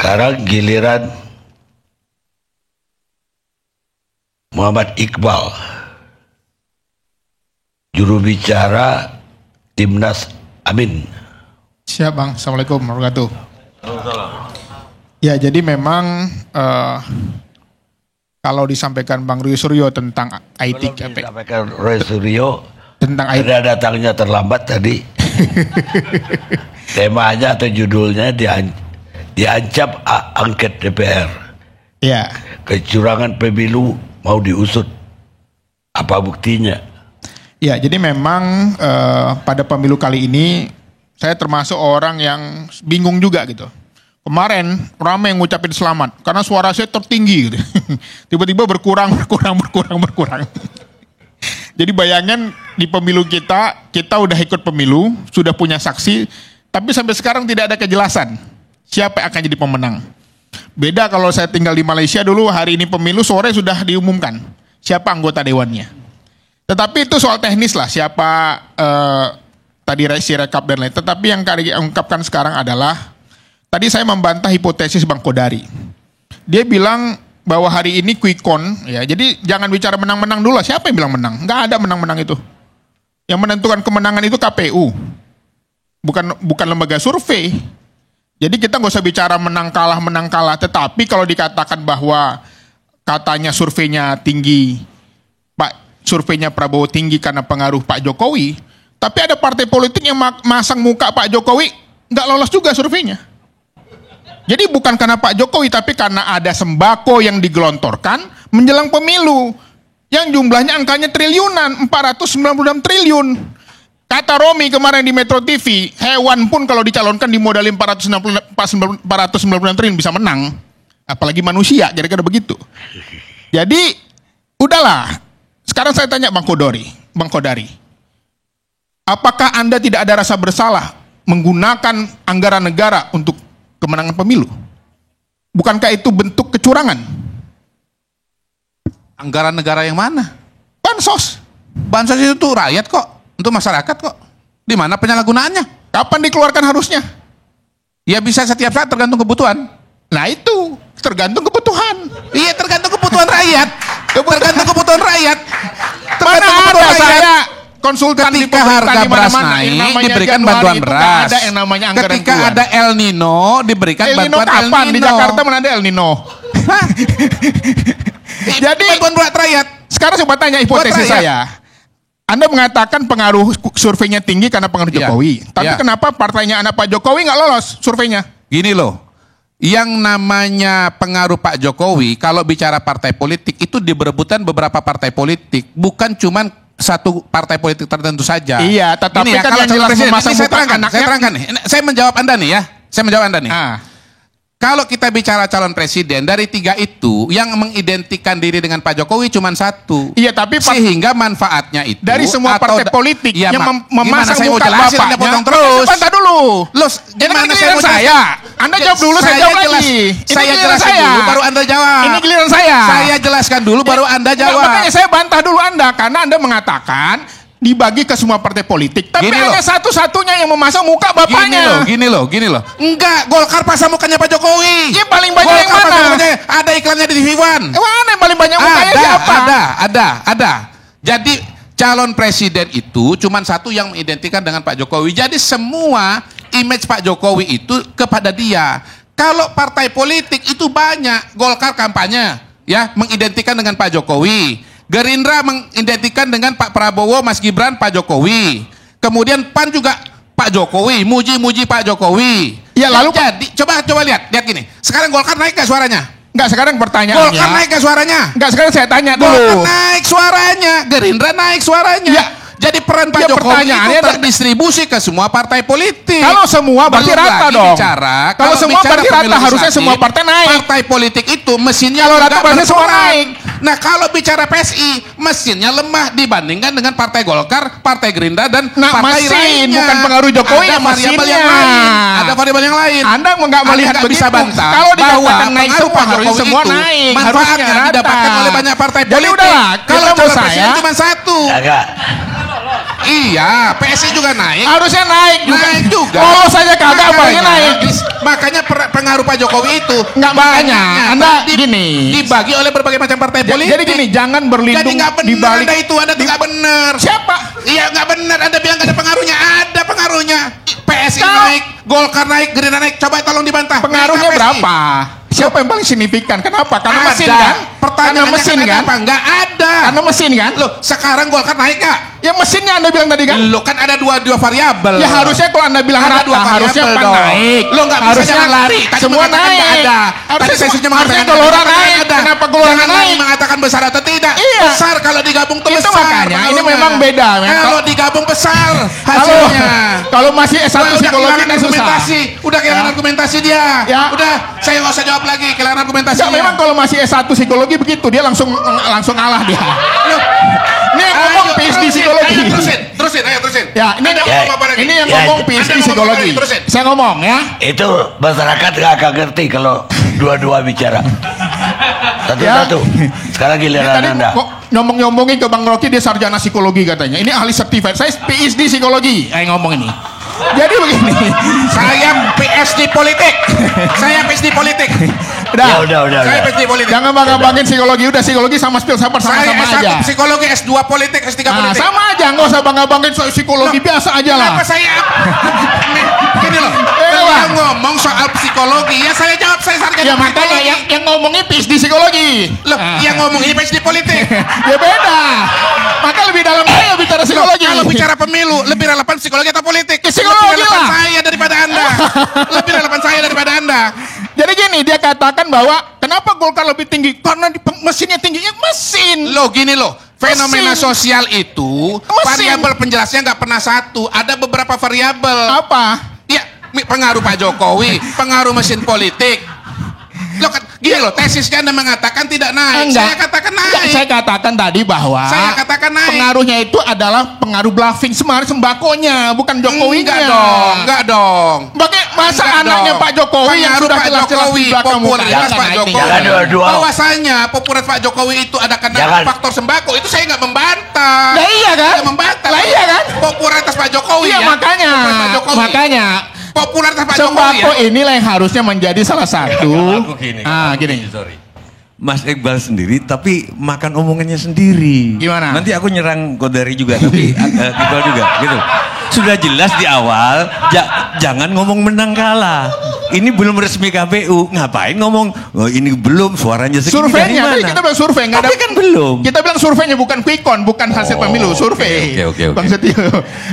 Sekarang giliran Muhammad Iqbal, juru bicara Timnas Amin. Siap Bang, Assalamualaikum warahmatullahi wabarakatuh. Ya jadi memang kalau disampaikan Bang Roy Suryo tentang IT, disampaikan Roy Suryo tentang IT, ada datangnya terlambat tadi. Temanya atau judulnya diancam angket DPR. Ya. Kecurangan pemilu mau diusut. Apa buktinya? Ya, jadi memang pada pemilu kali ini saya termasuk orang yang bingung juga gitu. Kemarin ramai yang ngucapin selamat karena suara saya tertinggi gitu. Tiba-tiba berkurang. Jadi bayangin di pemilu kita udah ikut pemilu, sudah punya saksi, tapi sampai sekarang tidak ada kejelasan siapa yang akan jadi pemenang. Beda kalau saya tinggal di Malaysia dulu, hari ini pemilu, sore sudah diumumkan siapa anggota dewannya. Tetapi itu soal teknis lah, siapa tadi rekap dan lain. Tetapi yang kali ungkapkan sekarang adalah, tadi saya membantah hipotesis Bang Kodari. Dia bilang bahwa hari ini quick count, ya. Jadi jangan bicara menang-menang dulu lah. Siapa yang bilang menang? Nggak ada menang-menang itu. Yang menentukan kemenangan itu KPU, bukan lembaga survei. Jadi kita nggak usah bicara menang kalah. Tetapi kalau dikatakan bahwa katanya surveinya tinggi, surveinya Prabowo tinggi karena pengaruh Pak Jokowi, tapi ada partai politik yang masang muka Pak Jokowi nggak lolos juga surveinya. Jadi bukan karena Pak Jokowi, tapi karena ada sembako yang digelontorkan menjelang pemilu yang jumlahnya angkanya triliunan, 496 triliun. Kata Romi kemarin di Metro TV, hewan pun kalau dicalonkan dimodali 496 triliun bisa menang, apalagi manusia, kira-kira begitu. Jadi udahlah. Sekarang saya tanya Bang Kodari, apakah Anda tidak ada rasa bersalah menggunakan anggaran negara untuk kemenangan pemilu? Bukankah itu bentuk kecurangan? Anggaran negara yang mana? Bansos. Bansos itu tuh rakyat kok, untuk masyarakat kok. Di mana penyalahgunaannya? Kapan dikeluarkan harusnya? Ya bisa setiap saat tergantung kebutuhan. Nah itu, tergantung kebutuhan. Iya tergantung kebutuhan rakyat. Tergantung kebutuhan rakyat. Mana ada saya konsultan ketika harga beras naik diberikan bantuan beras. Ada yang namanya anggaran ketika keluar. Ada El Nino diberikan El Nino bantuan kapan? El Nino. Di Jakarta mana ada El Nino? Jadi bantuan buat rakyat. Sekarang coba tanya hipotesis saya. Anda mengatakan pengaruh surveinya tinggi karena pengaruh Jokowi. Tapi kenapa partainya anak Pak Jokowi nggak lolos surveinya? Gini loh. Yang namanya pengaruh Pak Jokowi, kalau bicara partai politik, itu diberebutan beberapa partai politik. Bukan cuma satu partai politik tertentu saja. Iya, tetapi ini ya, kan kalau yang jelas memasang saya muka terangkan, anaknya. saya terangkan nih. Saya menjawab Anda nih ya. Saya menjawab Anda nih. Kalau kita bicara calon presiden, dari 3 itu, yang mengidentikan diri dengan Pak Jokowi cuma 1. Iya, tapi sehingga manfaatnya itu dari semua partai politik ya, yang memasang saya muka bapaknya. potong terus. Bantah dulu. Los, gimana saya mau saya? Anda jawab dulu, saya jawab lagi. Saya jelaskan dulu, baru Anda jawab. Ini giliran saya. Saya jelaskan dulu, baru Anda jawab. Makanya saya bantah dulu Anda, karena Anda mengatakan dibagi ke semua partai politik. Tapi Gini hanya satu-satunya yang memasang muka bapaknya. Gini loh. Enggak, Golkar pasang mukanya Pak Jokowi. Yang paling banyak yang mana? Ada iklannya di TV One. Mana yang paling banyak mukanya siapa? Ada. Jadi calon presiden itu cuma 1 yang mengidentikan dengan Pak Jokowi. Jadi semua image Pak Jokowi itu kepada dia. Kalau partai politik itu banyak, Golkar kampanye ya mengidentikan dengan Pak Jokowi. Gerindra mengidentikan dengan Pak Prabowo, Mas Gibran, Pak Jokowi. Kemudian PAN juga Pak Jokowi, muji Pak Jokowi. Ya lalu jadi coba lihat gini. Sekarang Golkar naik gak suaranya? Enggak, sekarang pertanyaannya. Golkar naik gak suaranya? Enggak, sekarang saya tanya dulu. Golkar naik suaranya, Gerindra naik suaranya. Ya. Jadi peran Pak Jokowi itu terdistribusi ke semua partai politik. Kalau semua berarti rata dong. Kalau semua berarti rata, harusnya semua partai naik. Partai politik itu mesinnya kalau rata berarti semua naik. Nah kalau bicara PSI, mesinnya lemah dibandingkan dengan Partai Golkar, Partai Gerindra dan partai lainnya. Bukan pengaruh Jokowi, ada variabel yang lain. Ada variabel yang lain. Anda nggak melihat bisa bantah kalau dikatakan bahwa naik semua harusnya semua naik. Manfaatnya didapatkan oleh banyak partai politik. Jadi udahlah, kalau mau saya cuma 1. Agak. Iya, PSI juga naik. Harusnya naik juga. Naik juga. Lolos saja kagak, apalagi naik. Makanya pengaruh Pak Jokowi itu Nggak, makanya Anda gini. dibagi oleh berbagai macam partai politik. Jadi gini, jangan Jadi berlindung nggak di benar balik. Anda itu, Anda tuh nggak benar. Siapa? Iya nggak benar, Anda bilang nggak ada pengaruhnya. Ada pengaruhnya. PSI Kalau- naik, Golkar naik, Gerindra naik. Coba tolong dibantah. Pengaruhnya Naik PSI. berapa? Siapa yang paling signifikan? Kenapa? Karena mesin Ada. kan? Karena Pertanyaannya mesin kan? kenapa? Nggak ada. Karena mesin kan? Loh, sekarang Golkar naik nggak? Ya mesinnya Anda bilang tadi kan? Lo kan ada dua variabel. Ya harusnya kalau Anda bilang Ada rata, dua harusnya variabel pan dong. naik. Lo nggak bisa Harusnya jangan lari. Tadi semua mengatakan naik. nggak ada. Harusnya Tadi saya sudah harusnya mengatakan Gelora nggak naik. ada. Kenapa Gelora Jangan lari naik? mengatakan besar atau tidak. Iya. Besar kalau digabung tuh Itu besar. makanya, ini pengaruhnya. memang beda, men. Kalau digabung besar Kalau hasilnya. kalau masih S1 Udah psikologi kehilangan ini susah. argumentasi. Udah kehilangan Ya. argumentasi dia. Ya. Udah, saya nggak usah jawab lagi. Kehilangan argumentasi. Ya, memang kalau masih S1 psikologi begitu, dia langsung ngalah dia. Ini yang ngomong PhD psikologi. Ayo terusin. Ya, ini Anda Ya, ngomong apa lagi? ini yang Ya, ngomong Anda PhD ngomong apa psikologi. lagi? Terusin. Saya ngomong ya. Itu masyarakat nggak akan ngerti kalau dua-dua bicara. Satu-satu. Sekarang giliran Tadi Anda. kok ngomong-ngomongin ke Bang Rocky dia sarjana psikologi katanya. Ini ahli certified. Saya PhD psikologi. Ngomong ini. Jadi begini. Saya PSD politik. Saya PSD politik. Udah. Saya PSD politik. Jangan bangga-banggain psikologi. Udah psikologi sama filsafat Saya sama-sama S1 aja. psikologi, S2 politik, S3 Nah, politik. sama aja, nggak usah bangga-banggain soal psikologi, biasa aja lah. Kenapa saya gini loh, beliau ngomong soal psikologi, ya saya jawab saya sarjana Ya makanya psikologi. yang ngomongnya PhD psikologi. Loh, yang ngomong ini PSD politik. Ya beda. Maka lebih dalam saya bicara Loh, psikologi. kalau bicara pemilu, lebih relevan psikologi atau politik? Psikologi lebih relevan lah. saya daripada Anda. Lebih relevan saya daripada Anda. Jadi gini, dia katakan bahwa kenapa Golkar lebih tinggi? Karena mesinnya tinggi. Ya mesin. Loh gini loh, fenomena Mesin. sosial itu Mesin. variabel penjelasnya nggak pernah satu, ada beberapa variabel. Apa? Ya, pengaruh Pak Jokowi, pengaruh mesin politik. Loh kan, gini loh, tesisnya Anda mengatakan tidak naik. Saya katakan naik. Enggak, saya katakan tadi bahwa Saya katakan naik. pengaruhnya itu adalah pengaruh bluffing sembakonya, bukan Jokowinya. Enggak dong. Masa Enggak anaknya dong. Pak Jokowi yang Pengaruh sudah Pak jelas-jelas Jokowi, di belakang muka. popularitas Pak Jokowi. Jangan dua-dua. Bahwasanya popularitas Pak Jokowi itu ada karena Jangan. faktor sembako, itu saya nggak membantah. Lah iya kan? Nggak membantah. Lah iya kan? Popularitas Pak Jokowi Iya ya. makanya. Popularitas Pak Jokowi. Makanya Popularitas Pak Jokowi sembako ya. inilah yang harusnya menjadi salah satu. Aku gini. Gini. Sorry. Mas Iqbal sendiri tapi makan omongannya sendiri. Gimana? Nanti aku nyerang Godari juga tapi Iqbal juga gitu. Sudah jelas di awal jangan ngomong menang kalah. Ini belum resmi KPU. Ngapain ngomong oh, ini belum suaranya segini Surveinya, dari tadi mana? kita bilang survei, nggak Tapi ada. kan belum. Kita bilang surveinya bukan quick count, bukan hasil pemilu, survei. Oke. Bang Setio.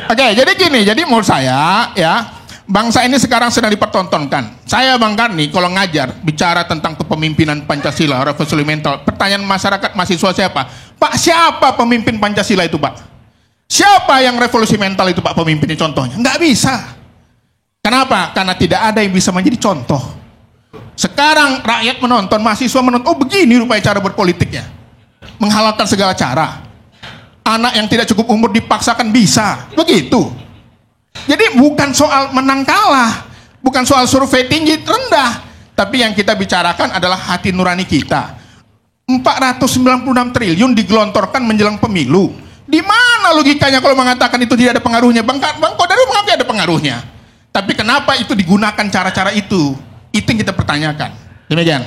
Oke, jadi gini, jadi menurut saya ya, bangsa ini sekarang sedang dipertontonkan. Saya Bang Karni kalau ngajar bicara tentang kepemimpinan Pancasila, revolusi mental, pertanyaan masyarakat mahasiswa siapa? Pak, siapa pemimpin Pancasila itu, Pak? Siapa yang revolusi mental itu, Pak, pemimpinnya contohnya? Nggak bisa. Kenapa? Karena tidak ada yang bisa menjadi contoh. Sekarang rakyat menonton, mahasiswa menonton, oh begini rupanya cara berpolitiknya. Menghalalkan segala cara. Anak yang tidak cukup umur dipaksakan bisa. Begitu. Jadi bukan soal menang kalah. Bukan soal survei tinggi, rendah. Tapi yang kita bicarakan adalah hati nurani kita. 496 triliun digelontorkan menjelang pemilu. Di mana logikanya kalau mengatakan itu tidak ada pengaruhnya? Bang Kodari mengakui ada pengaruhnya. Tapi kenapa itu digunakan cara-cara itu? Itu yang kita pertanyakan. Demikian.